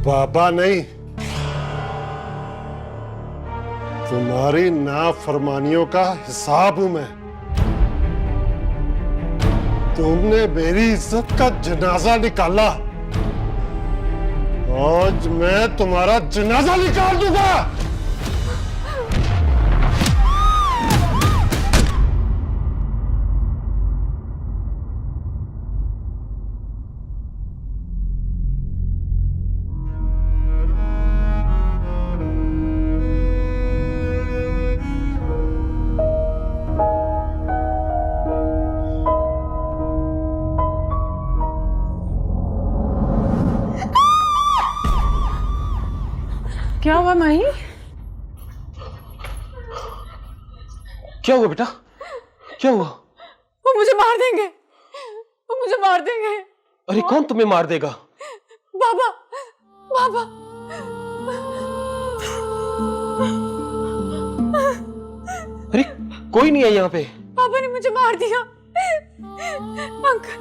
बाबा नहीं, तुम्हारी नाफरमानियों का हिसाब हूं मैं। तुमने मेरी इज्जत का जनाजा निकाला, आज मैं तुम्हारा जनाजा निकाल दूंगा। क्या हुआ माही? क्या हुआ बेटा? क्या हुआ? वो मुझे मार देंगे, वो मुझे मार देंगे। अरे कौन तुम्हें मार देगा? बाबा, बाबा। अरे कोई नहीं है यहाँ पे। पापा ने मुझे मार दिया। अंकल,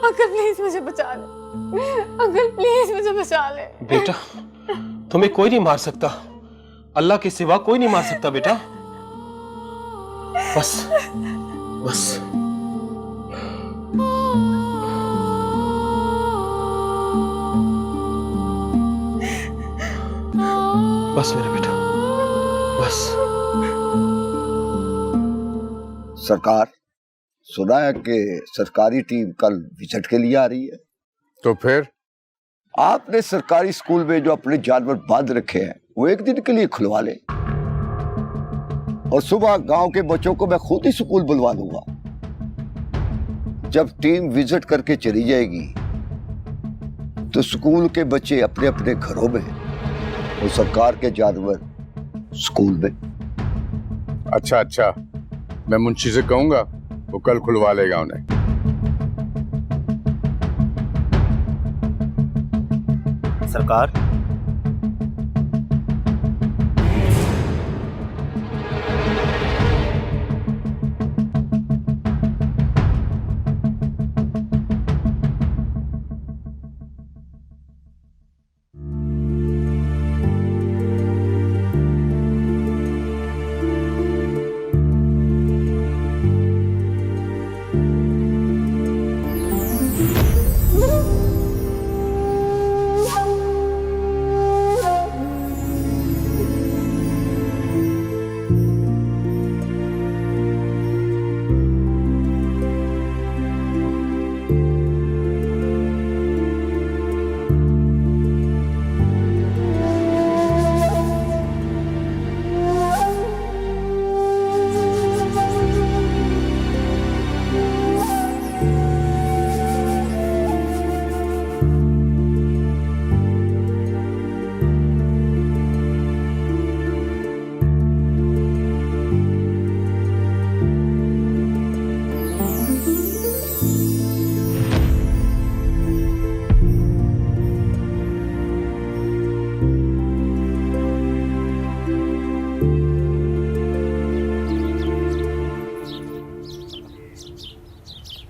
अंकल प्लीज मुझे बचा ले। अंकल प्लीज मुझे बचा ले। बेटा तुम्हें कोई नहीं मार सकता, अल्लाह के सिवा कोई नहीं मार सकता बेटा। बस बस बस मेरा बेटा बस। सरकार, सुना है कि सरकारी टीम कल विजिट के लिए आ रही है। तो फिर आपने सरकारी स्कूल में जो अपने जानवर बांध रखे हैं वो एक दिन के लिए खुलवा ले, और सुबह गांव के बच्चों को मैं खुद ही स्कूल बुलवा दूंगा। जब टीम विजिट करके चली जाएगी तो स्कूल के बच्चे अपने अपने घरों में और सरकार के जानवर स्कूल में। अच्छा अच्छा, मैं मुंशी से कहूंगा, वो कल खुलवा लेगा उन्हें। सरकार,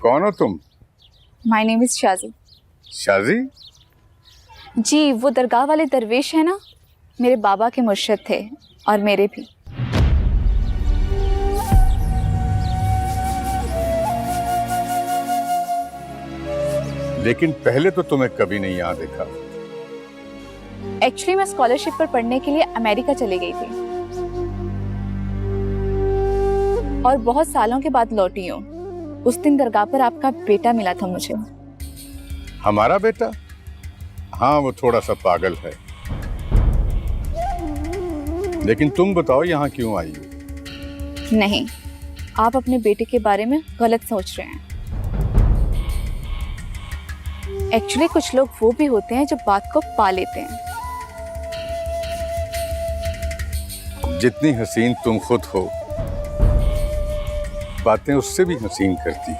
कौन हो तुम? My name is Shaji. Shaji? जी, वो दरगाह वाले दरवेश है ना, मेरे बाबा के मुर्शिद थे और मेरे भी। लेकिन पहले तो तुम्हें कभी नहीं यहाँ देखा। एक्चुअली मैं स्कॉलरशिप पर पढ़ने के लिए अमेरिका चली गई थी और बहुत सालों के बाद लौटी हूँ। उस दिन दरगाह पर आपका बेटा मिला था मुझे। हमारा बेटा? हाँ, वो थोड़ा सा पागल है। लेकिन तुम बताओ यहाँ क्यों आई हो? नहीं, आप अपने बेटे के बारे में गलत सोच रहे हैं। एक्चुअली कुछ लोग वो भी होते हैं जो बात को पा लेते हैं। जितनी हसीन तुम खुद हो, बातें उससे भी हसीन करती हो।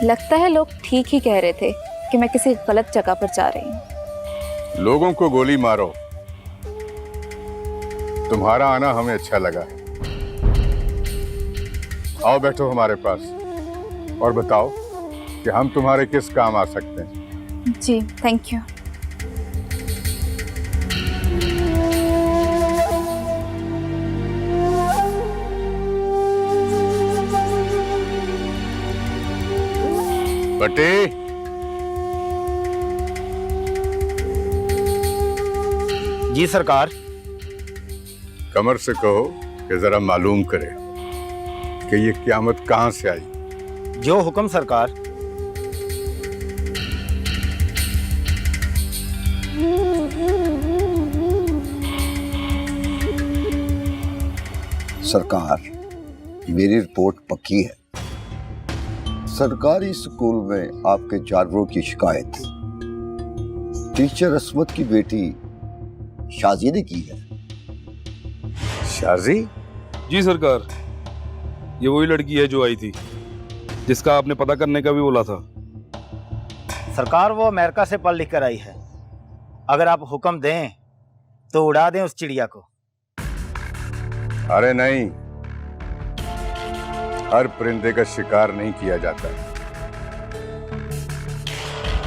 लगता है लोग ठीक ही कह रहे थे कि मैं किसी गलत जगह पर जा रही हूँ। लोगों को गोली मारो, तुम्हारा आना हमें अच्छा लगा है। आओ बैठो हमारे पास और बताओ कि हम तुम्हारे किस काम आ सकते हैं। जी थैंक यू। बटे जी सरकार। कमर से कहो कि जरा मालूम करे कि ये क़यामत कहां से आई। जो हुक्म सरकार। सरकार, मेरी रिपोर्ट पक्की है। सरकारी स्कूल में आपके जानवरों की शिकायत टीचर असमत की बेटी शाजी ने की है। शाजी? जी सरकार, ये वही लड़की है जो आई थी, जिसका आपने पता करने का भी बोला था। सरकार वो अमेरिका से पढ़ लिख कर आई है। अगर आप हुक्म दें तो उड़ा दें उस चिड़िया को। अरे नहीं, हर परिंदे का शिकार नहीं किया जाता।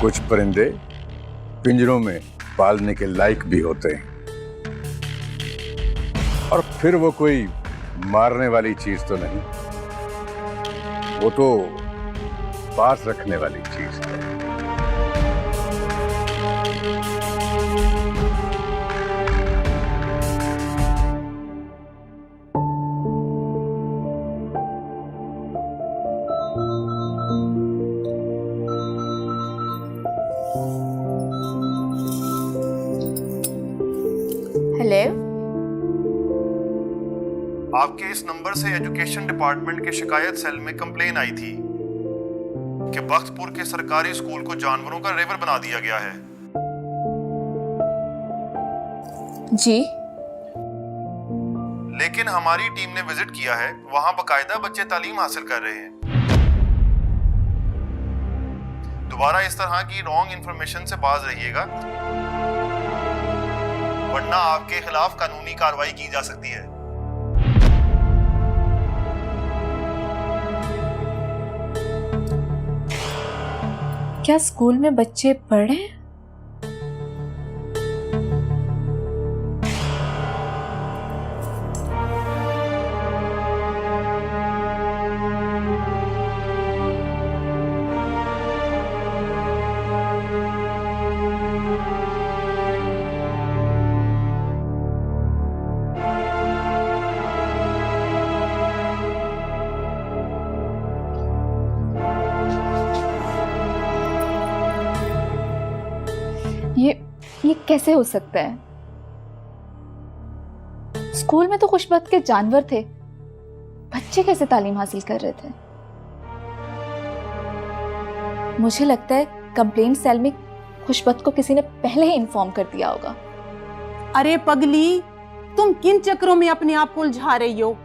कुछ परिंदे पिंजरों में पालने के लायक भी होते हैं, और फिर वो कोई मारने वाली चीज तो नहीं, वो तो पास रखने वाली चीज है। हेलो, आपके इस नंबर से एजुकेशन डिपार्टमेंट के शिकायत सेल में कंप्लेन आई थी कि बख्तपुर के सरकारी स्कूल को जानवरों का रेवर बना दिया गया है। जी लेकिन हमारी टीम ने विजिट किया है, वहां बकायदा बच्चे तालीम हासिल कर रहे हैं। दोबारा इस तरह की रॉन्ग इंफॉर्मेशन से बाज रहिएगा, वरना आपके खिलाफ कानूनी कार्रवाई की जा सकती है। क्या स्कूल में बच्चे पढ़ रहे हैं? ये कैसे हो सकता है? स्कूल में तो खुशबख्त के जानवर थे, बच्चे कैसे तालीम हासिल कर रहे थे? मुझे लगता है कंप्लेंट सेल में खुशबख्त को किसी ने पहले ही इन्फॉर्म कर दिया होगा। अरे पगली, तुम किन चक्रों में अपने आप को उलझा रही हो?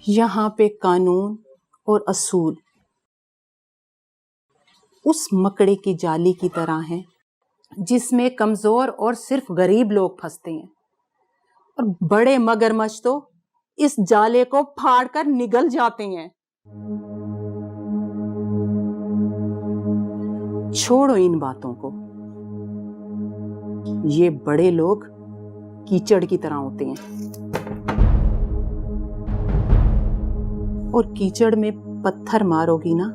यहाँ पे कानून और असूल उस मकड़े की जाली की तरह है जिसमें कमजोर और सिर्फ गरीब लोग फंसते हैं, और बड़े मगरमच्छ तो इस जाले को फाड़कर निगल जाते हैं। छोड़ो इन बातों को। ये बड़े लोग कीचड़ की तरह होते हैं, और कीचड़ में पत्थर मारोगी ना,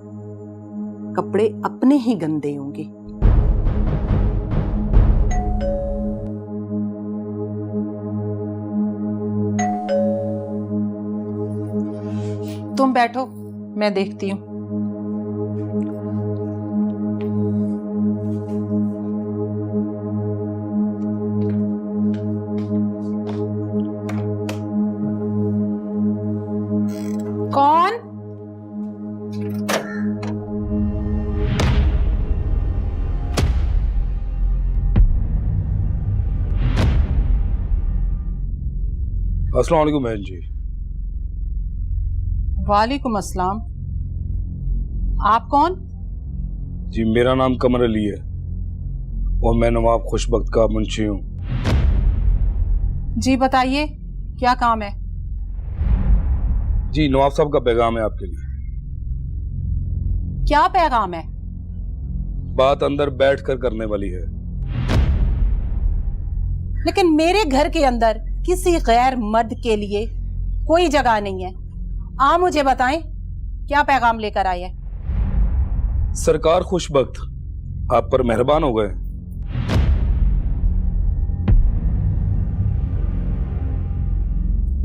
कपड़े अपने ही गंदे होंगे। तुम बैठो, मैं देखती हूँ। कौन? अस्सलाम वालेकुम बहन जी। वालेकुम अस्सलाम। आप कौन? जी मेरा नाम कमर अली है और मैं नवाब खुशबख्त का मुंशी हूँ। जी बताइए, क्या काम है? जी नवाब साहब का पैगाम है आपके लिए। क्या पैगाम है? बात अंदर बैठकर करने वाली है। लेकिन मेरे घर के अंदर किसी गैर मर्द के लिए कोई जगह नहीं है। आप मुझे बताएं क्या पैगाम लेकर आए हैं? सरकार खुशबख्त आप पर मेहरबान हो गए।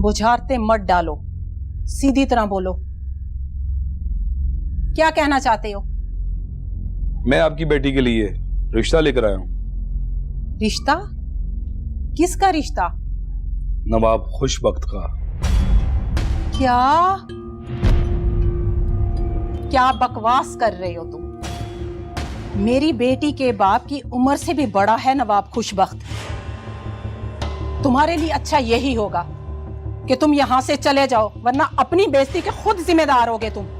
बुझारते मत डालो, सीधी तरह बोलो, क्या कहना चाहते हो? मैं आपकी बेटी के लिए रिश्ता लेकर आया हूं। रिश्ता? किसका रिश्ता? नवाब खुशबख्त का। क्या क्या बकवास कर रहे हो तुम? मेरी बेटी के बाप की उम्र से भी बड़ा है नवाब खुशबख्त। तुम्हारे लिए अच्छा यही होगा कि तुम यहां से चले जाओ, वरना अपनी बेइज्जती के खुद जिम्मेदार होगे तुम।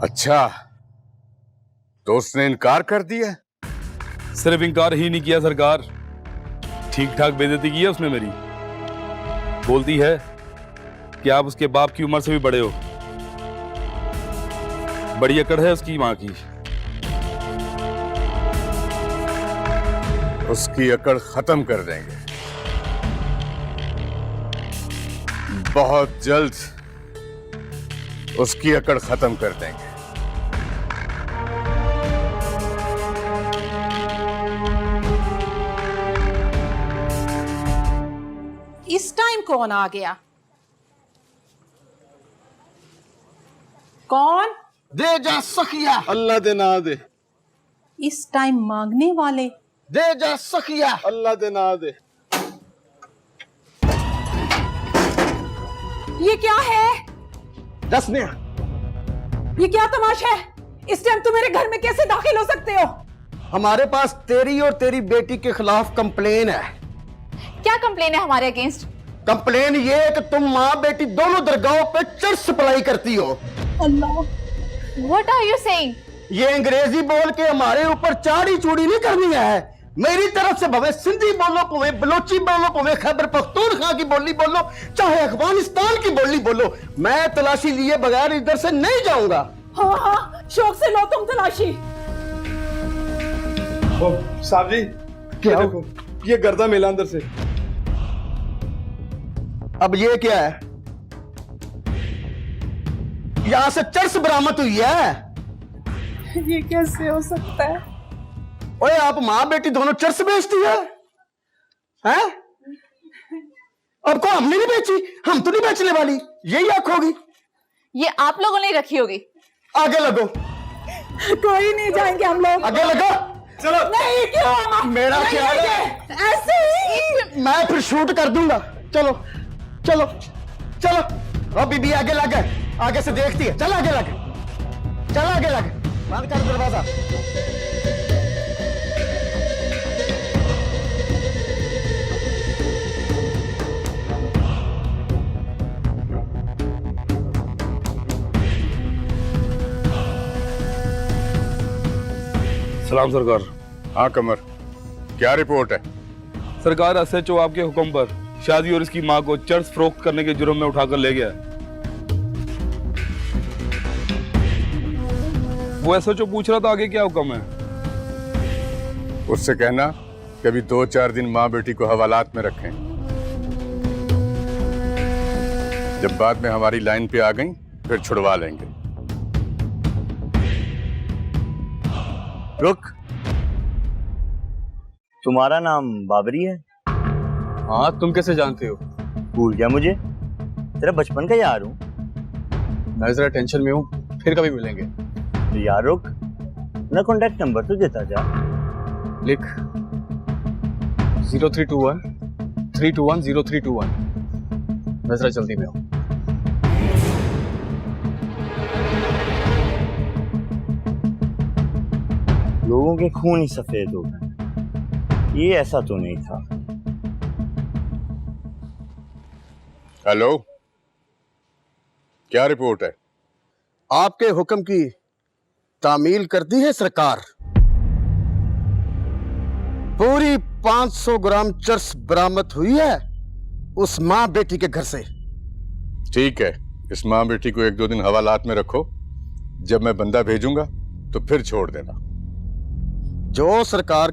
अच्छा, तो उसने इनकार कर दिया? सिर्फ इनकार ही नहीं किया सरकार, ठीक ठाक बेइज्जती की है उसने मेरी। बोलती है कि आप उसके बाप की उम्र से भी बड़े हो। बड़ी अकड़ है उसकी मां की। उसकी अकड़ खत्म कर देंगे बहुत जल्द, उसकी अकड़ खत्म कर देंगे। इस टाइम कौन आ गया? कौन? दे जा सखिया, अल्लाह दे ना दे। इस टाइम मांगने वाले? दे जा सखिया, अल्लाह दे ना दे। ये क्या है? दसनिया, ये क्या तमाशा है? इस टाइम तुम मेरे घर में कैसे दाखिल हो सकते हो? हमारे पास तेरी और तेरी बेटी के खिलाफ कंप्लेन है। क्या कंप्लेन है हमारे अगेंस्ट? कंप्लेन ये है कि तुम माँ बेटी दोनों दरगाहों पे चर्च सप्लाई करती हो। अल्लाह, व्हाट आर यू सेइंग? ये अंग्रेजी बोल के हमारे ऊपर चाड़ी चूड़ी नहीं करनी है। मेरी तरफ से भवे सिंधी बोलो, भवे बलोची बोलो, भवे खैबर पख्तूनख्वा की बोली बोलो, चाहे अफगानिस्तान की बोली बोलो, मैं तलाशी लिए बगैर इधर से नहीं जाऊंगा। हाँ हाँ, शौक से लो तुम तलाशी। साहब जी, क्या देखो, ये गर्दा मिला अंदर से। अब ये क्या है? यहां से चर्च बरामद हुई है। ये कैसे हो सकता है? ओए, आप माँ बेटी दोनों चर्च बेचती है? हैं? अब को हमने नहीं बेची, हम तो नहीं बेचने वाली, यही आंख होगी। ये आप लोगों ने रखी होगी। आगे लगो। कोई नहीं जाएंगे हम लोग। आगे लगो। चलो। नहीं, क्यों? मेरा नहीं, ख्याल नहीं, है ऐसे ही। मैं फिर शूट कर दूंगा। चलो चलो चलो। अब बीबी आगे लग गए, आगे से देखती है। चल आगे लग, चल आगे लग। बंद कर दरवाजा। सलाम सरकार। हाँ कमर, क्या रिपोर्ट है? सरकार एसएचओ आपके हुक्म पर शादी और इसकी मां को चर्च फरोख्त करने के जुर्म में उठाकर ले गया। वो एसएचओ पूछ रहा था आगे क्या हुक्म है। उससे कहना कि अभी 2-4 दिन माँ बेटी को हवालात में रखें। जब बाद में हमारी लाइन पे आ गई फिर छुड़वा लेंगे। रुक, तुम्हारा नाम बाबरी है? हाँ, तुम कैसे जानते हो? भूल गया मुझे? तेरा बचपन का यार हूँ। मैं जरा टेंशन में हूँ, फिर कभी मिलेंगे। तो यार रुक, अपना कॉन्टैक्ट नंबर तो देता जा। लिख 0321 321 0321। मैं जरा जल्दी में हूँ। लोगों के खून ही सफेद हो गए। ये ऐसा तो नहीं था। हेलो, क्या रिपोर्ट है? आपके हुक्म की तामील कर दी है सरकार। पूरी 500 ग्राम चर्स बरामद हुई है उस मां बेटी के घर से। ठीक है, इस मां बेटी को 1-2 दिन हवालात में रखो। जब मैं बंदा भेजूंगा तो फिर छोड़ देना। जो सरकार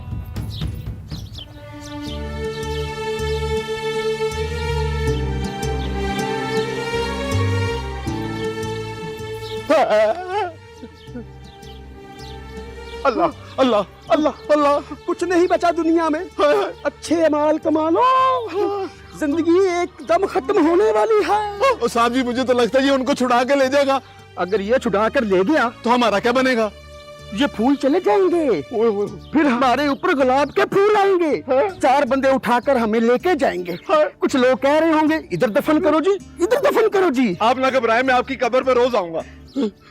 अल्लाह अल्लाह अल्लाह अल्लाह, कुछ नहीं बचा दुनिया में। अच्छे माल कमा लो, जिंदगी एकदम खत्म होने वाली है। साहब जी, मुझे तो लगता है ये उनको छुड़ा के ले जाएगा। अगर ये छुड़ा कर ले गया तो हमारा क्या बनेगा? ये फूल चले जाएंगे, फिर हमारे ऊपर गुलाब के फूल आएंगे। 4 बंदे उठाकर हमें लेके जाएंगे। कुछ लोग कह रहे होंगे इधर दफन करो जी, इधर दफन करो जी। आप ना घबराएं, मैं आपकी कब्र पे रोज आऊंगा।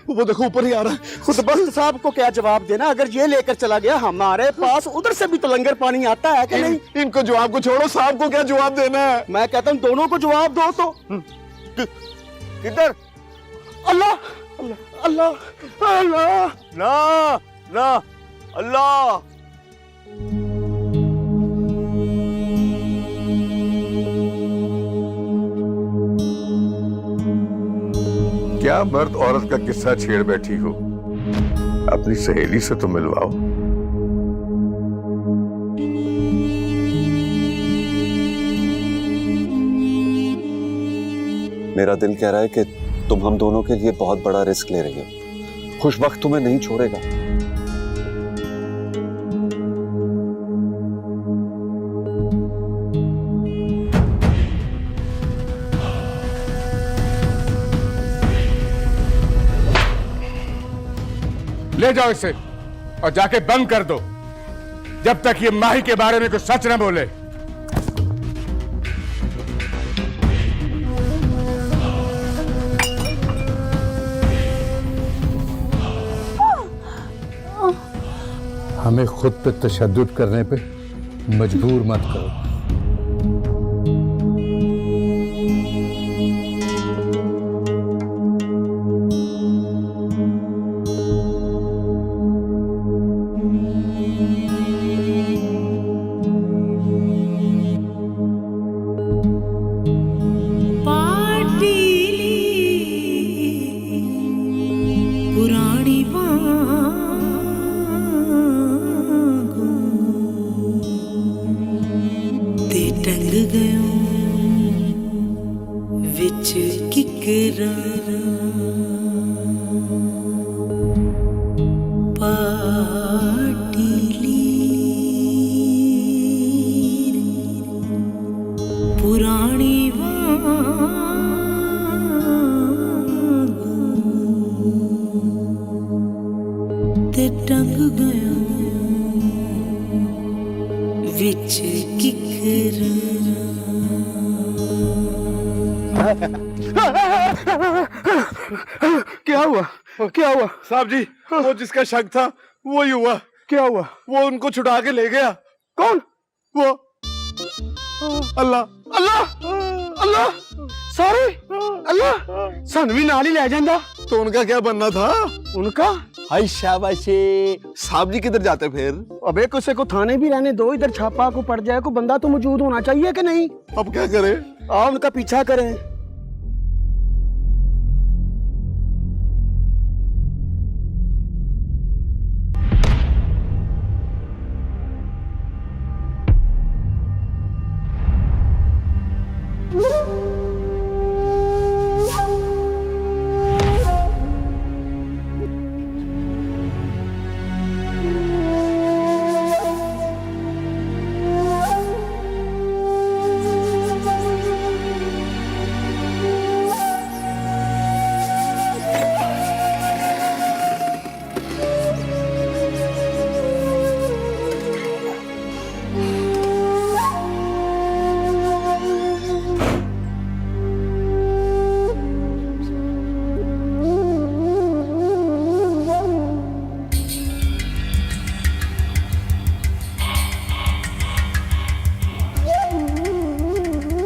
वो देखो ऊपर ही आ रहा है। खुदबख्त साहब को क्या जवाब देना? अगर ये लेकर चला गया, हमारे पास उधर से भी तो लंगर पानी आता है कि नहीं? इनको जवाब को छोड़ो, साहब को क्या जवाब देना है? मैं कहता हूँ दोनों को जवाब दो। तो किधर? अल्लाह अल्लाह अल्लाह, ना ना, अल्लाह। क्या मर्द औरत का किस्सा छेड़ बैठी हो? अपनी सहेली से तो मिलवाओ। मेरा दिल कह रहा है कि तुम हम दोनों के लिए बहुत बड़ा रिस्क ले रही हो। खुशबख्त तुम्हें नहीं छोड़ेगा। ले जाओ इसे और जाके बंद कर दो, जब तक ये माही के बारे में कुछ सच न बोले। हमें खुद पे तशद्दुद करने पे मजबूर मत करो। क्या हुआ? क्या हुआ? साहब जी, वो जिसका शक था वो ही हुआ। क्या हुआ? वो उनको छुड़ा के ले गया। कौन? वो अल्लाह अल्लाह अल्लाह, सॉरी अल्लाह, सन भी नाल ही ले जांदा। तो उनका क्या बनना था? उनका हाय शाबाशी। साहब जी किधर जाते फिर? अबे किसी को थाने भी रहने दो, इधर छापा को पड़ जाए, को बंदा तो मौजूद होना चाहिए कि नहीं? अब क्या करें? आओ उनका पीछा करें।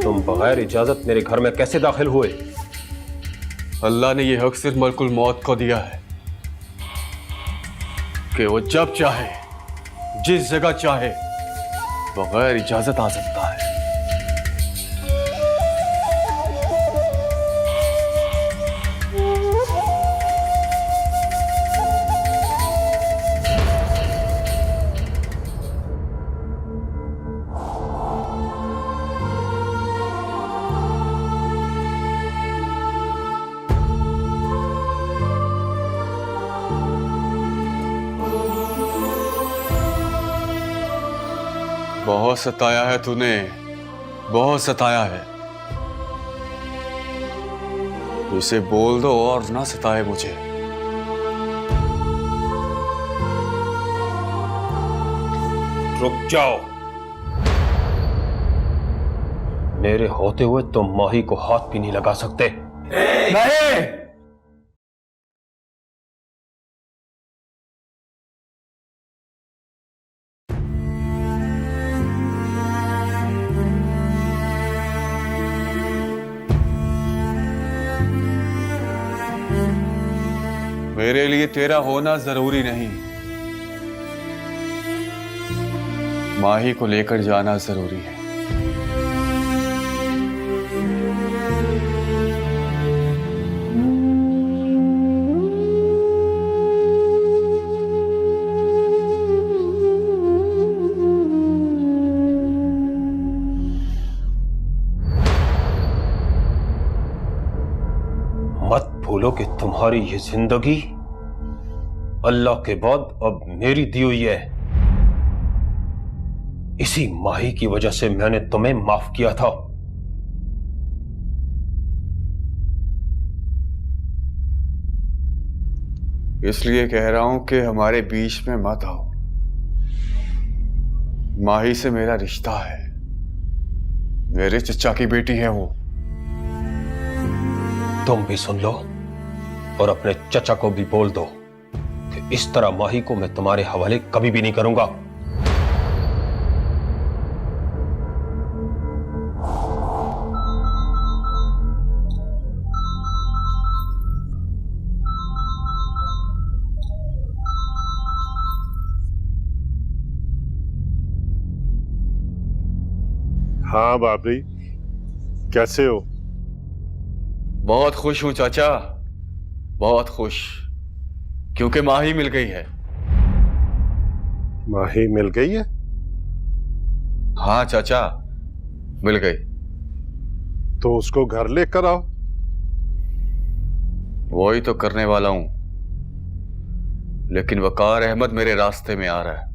तुम बगैर इजाजत मेरे घर में कैसे दाखिल हुए? अल्लाह ने यह हक सिर्फ मलकुल मौत को दिया है कि वो जब चाहे जिस जगह चाहे बगैर इजाजत आ सकता है। बहुत सताया है तूने, बहुत सताया है। उसे बोल दो और ना सताए मुझे। रुक जाओ। मेरे होते हुए तुम माही को हाथ भी नहीं लगा सकते। नहीं। मेरे लिए तेरा होना जरूरी नहीं, माही को लेकर जाना जरूरी है। मत भूलो कि तुम्हारी ये जिंदगी अल्लाह के बाद अब मेरी दी हुई है। इसी माही की वजह से मैंने तुम्हें माफ किया था। इसलिए कह रहा हूं कि हमारे बीच में मत आओ। माही से मेरा रिश्ता है, मेरे चचा की बेटी है वो। तुम भी सुन लो और अपने चचा को भी बोल दो कि इस तरह माही को मैं तुम्हारे हवाले कभी भी नहीं करूंगा। हाँ बाबरी, कैसे हो? बहुत खुश हूं चाचा, बहुत खुश, क्योंकि माही मिल गई है। माही मिल गई है? हाँ चाचा, मिल गई। तो उसको घर लेकर आओ। वही तो करने वाला हूं, लेकिन वकार अहमद मेरे रास्ते में आ रहा है।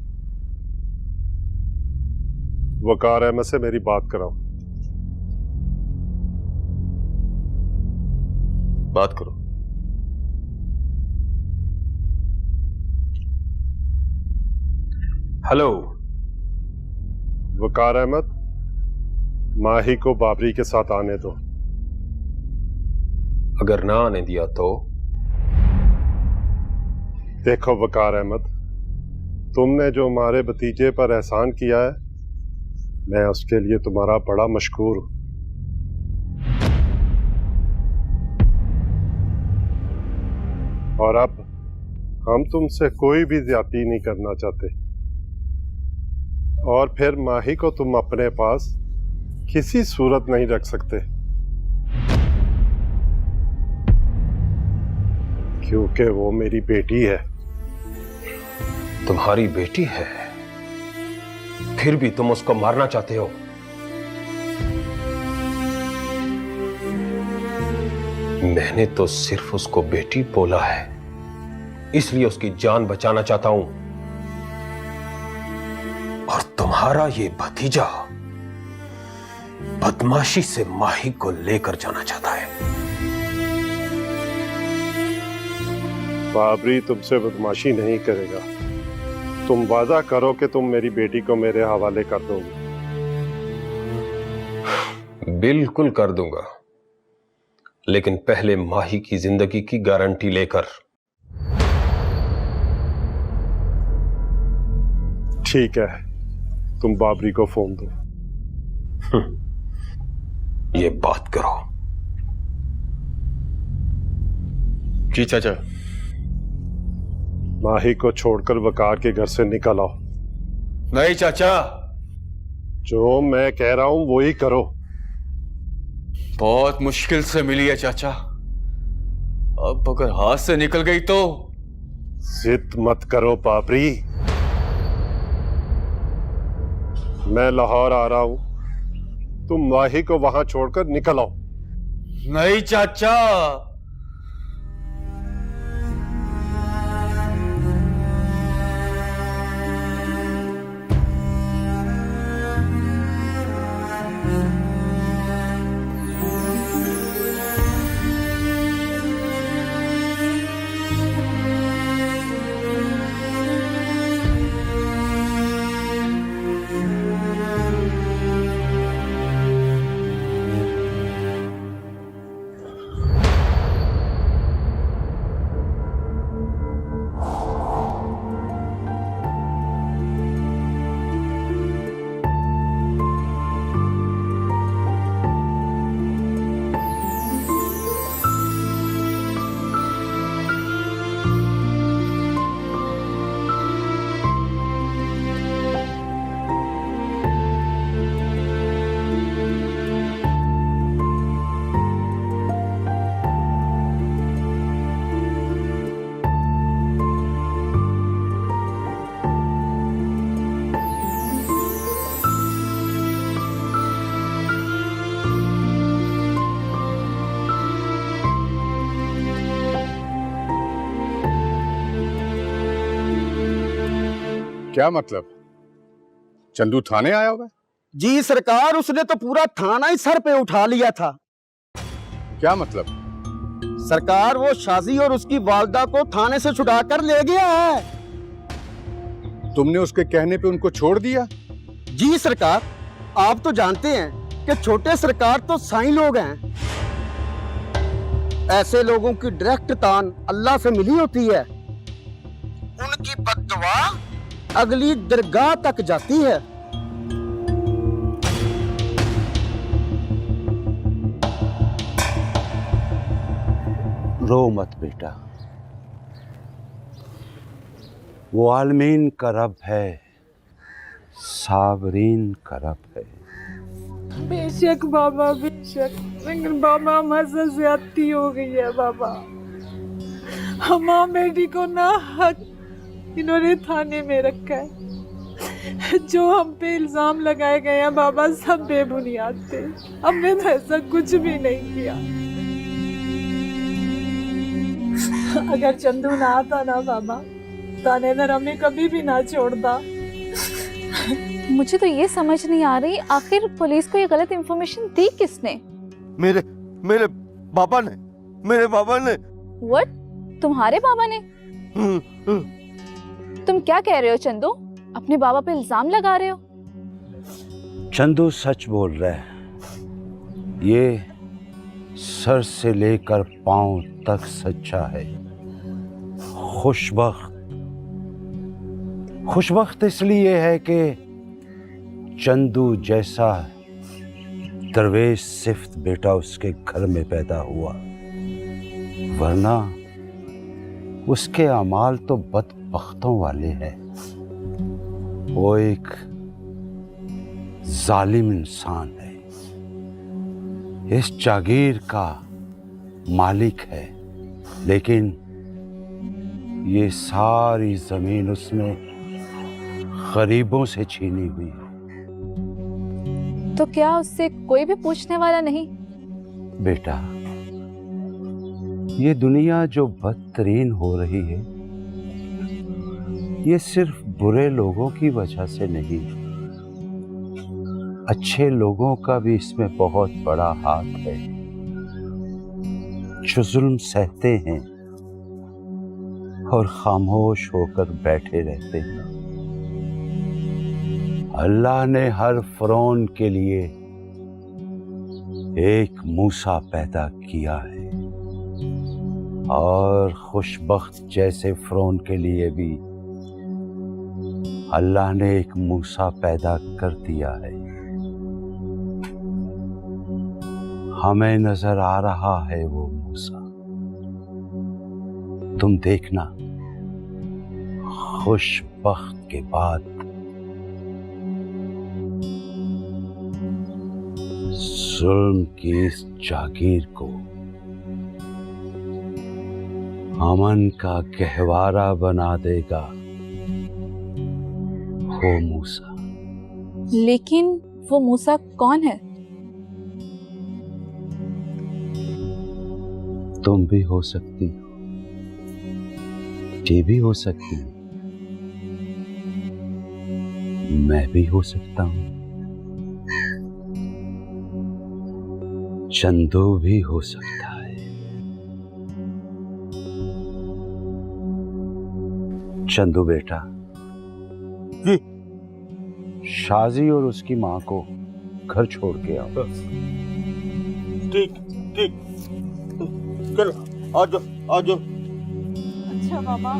वकार अहमद से मेरी बात कराओ। बात करो। हेलो वकार अहमद, माही को बाबरी के साथ आने दो। अगर ना आने दिया तो? देखो वकार अहमद, तुमने जो हमारे भतीजे पर एहसान किया है, मैं उसके लिए तुम्हारा बड़ा मशकूर हूं। और अब हम तुमसे कोई भी ज्यादती नहीं करना चाहते। और फिर माही को तुम अपने पास किसी सूरत नहीं रख सकते, क्योंकि वो मेरी बेटी है। तुम्हारी बेटी है, फिर भी तुम उसको मारना चाहते हो? मैंने तो सिर्फ उसको बेटी बोला है, इसलिए उसकी जान बचाना चाहता हूं। और तुम्हारा ये भतीजा बदमाशी से माही को लेकर जाना चाहता है। बाबरी तुमसे बदमाशी नहीं करेगा। तुम वादा करो कि तुम मेरी बेटी को मेरे हवाले कर दोगे। बिल्कुल कर दूंगा, लेकिन पहले माही की जिंदगी की गारंटी लेकर। ठीक है, तुम बाबरी को फोन दो। ये बात करो। जी चाचा। माही को छोड़कर वकार के घर से निकल आओ। नहीं चाचा। जो मैं कह रहा हूं वो ही करो। बहुत मुश्किल से मिली है चाचा, अब अगर हाथ से निकल गई तो। जिद मत करो पापरी, मैं लाहौर आ रहा हूं, तुम माही को वहां छोड़कर निकल आओ। नहीं चाचा। क्या मतलब? चंदू थाने आया हुआ है? जी सरकार, उसने तो पूरा थाना ही सर पे उठा लिया था। क्या मतलब? सरकार, वो शाजी और उसकी वालदा को थाने से छुड़ा कर ले गया है। तुमने उसके कहने पे उनको छोड़ दिया? जी सरकार, आप तो जानते हैं कि छोटे सरकार तो साईं लोग हैं। ऐसे लोगों की डायरेक्ट तान अल्लाह से मिली होती है। उनकी बद्दुआ अगली दरगाह तक जाती है। रो मत बेटा, वो आलमीन का रब है, साबरीन का रब है। बेशक बाबा, बेशक, लेकिन बाबा हमारे ज्यादती हो गई है बाबा। हमारी बेटी को ना हक इन्होंने थाने में रखा है। जो हम पे इल्जाम लगाए गए हैं बाबा, सब बेबुनियाद थे। हमने तो ऐसा कुछ भी नहीं किया। अगर चंदू ना आता ना बाबा, थानेदार हमें कभी भी ना छोड़ता। मुझे तो ये समझ नहीं आ रही, आखिर पुलिस को ये गलत इंफॉर्मेशन दी किसने? मेरे बाबा ने। मेरे बाबा ने। व्हाट? तुम्हारे बाबा ने? तुम क्या कह रहे हो चंदू? अपने बाबा पे इल्जाम लगा रहे हो? चंदू सच बोल रहा है, ये सर से लेकर पांव तक सच्चा है। खुशबख्त इसलिए है कि चंदू जैसा दरवेश सिफ्त बेटा उसके घर में पैदा हुआ, वरना उसके अमाल तो बदबख्तों वाले हैं। वो एक जालिम इंसान है, इस जागीर का मालिक है, लेकिन ये सारी जमीन उसने गरीबों से छीनी हुई है। तो क्या उससे कोई भी पूछने वाला नहीं? बेटा, ये दुनिया जो बदतरीन हो रही है, ये सिर्फ बुरे लोगों की वजह से नहीं, अच्छे लोगों का भी इसमें बहुत बड़ा हाथ है, जो जुल्म सहते हैं और खामोश होकर बैठे रहते हैं। अल्लाह ने हर फ़िरौन के लिए एक मूसा पैदा किया है, और खुशबख्त जैसे फ़िरौन के लिए भी अल्लाह ने एक मूसा पैदा कर दिया है। हमें नजर आ रहा है वो मूसा। तुम देखना, खुशबख्त के बाद जुल्म की इस जागीर को अमन का गहवारा बना देगा वो मूसा। लेकिन वो मूसा कौन है? तुम भी हो सकती हो, ये भी हो सकती है, मैं भी हो सकता हूं, चंदू भी हो सकता है। चंदू बेटा, शाजी और उसकी मां को घर छोड़ के आओ। ठीक ठीक, चलो आज आज। अच्छा बाबा।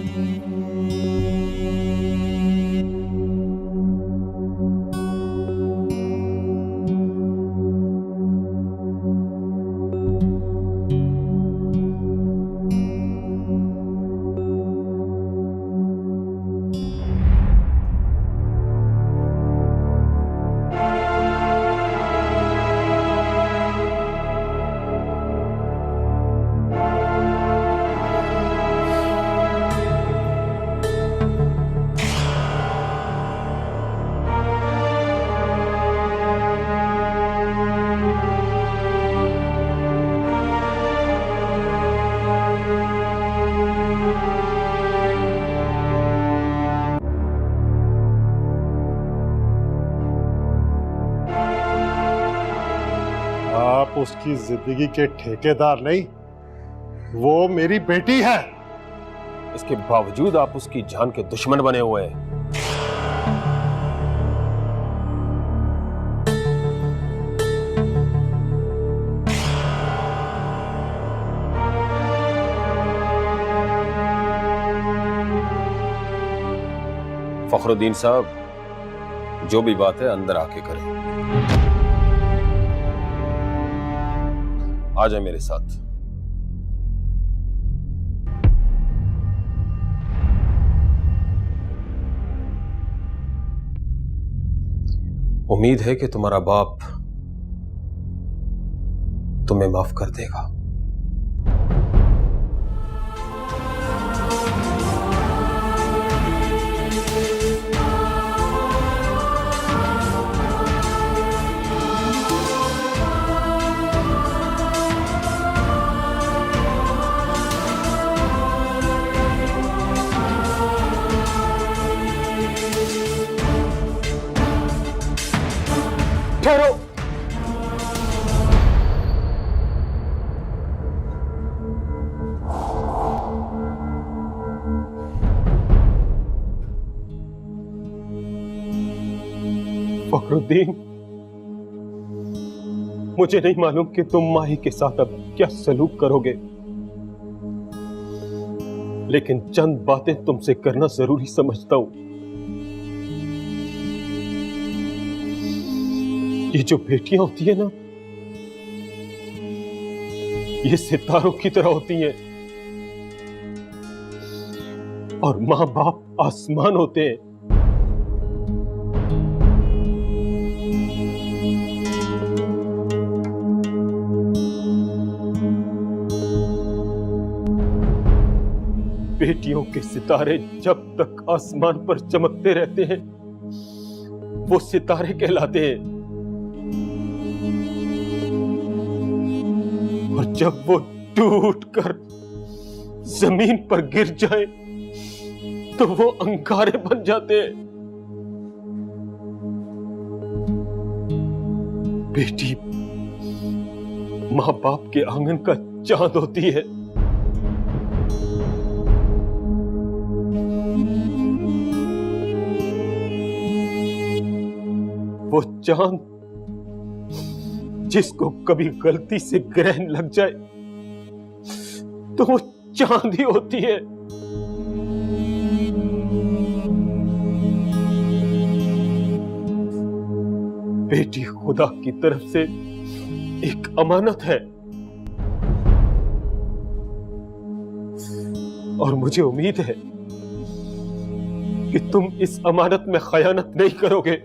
आप उसकी जिंदगी के ठेकेदार नहीं, वो मेरी बेटी है। इसके बावजूद आप उसकी जान के दुश्मन बने हुए हैं। फखरुद्दीन साहब, जो भी बात है अंदर आके करें। आ जाए मेरे साथ। उम्मीद है कि तुम्हारा बाप तुम्हें माफ कर देगा। ठहरो। फखरुद्दीन, मुझे नहीं मालूम कि तुम माही के साथ अब क्या सलूक करोगे, लेकिन चंद बातें तुमसे करना जरूरी समझता हूं। ये जो बेटियां होती है ना, ये सितारों की तरह होती हैं, और मां बाप आसमान होते हैं। बेटियों के सितारे जब तक आसमान पर चमकते रहते हैं, वो सितारे कहलाते हैं, और जब वो टूटकर जमीन पर गिर जाए तो वो अंगारे बन जाते हैं। बेटी मां बाप के आंगन का चांद होती है। वो चांद जिसको कभी गलती से ग्रहण लग जाए तो वो चांद ही होती है। बेटी खुदा की तरफ से एक अमानत है और मुझे उम्मीद है कि तुम इस अमानत में खयानत नहीं करोगे।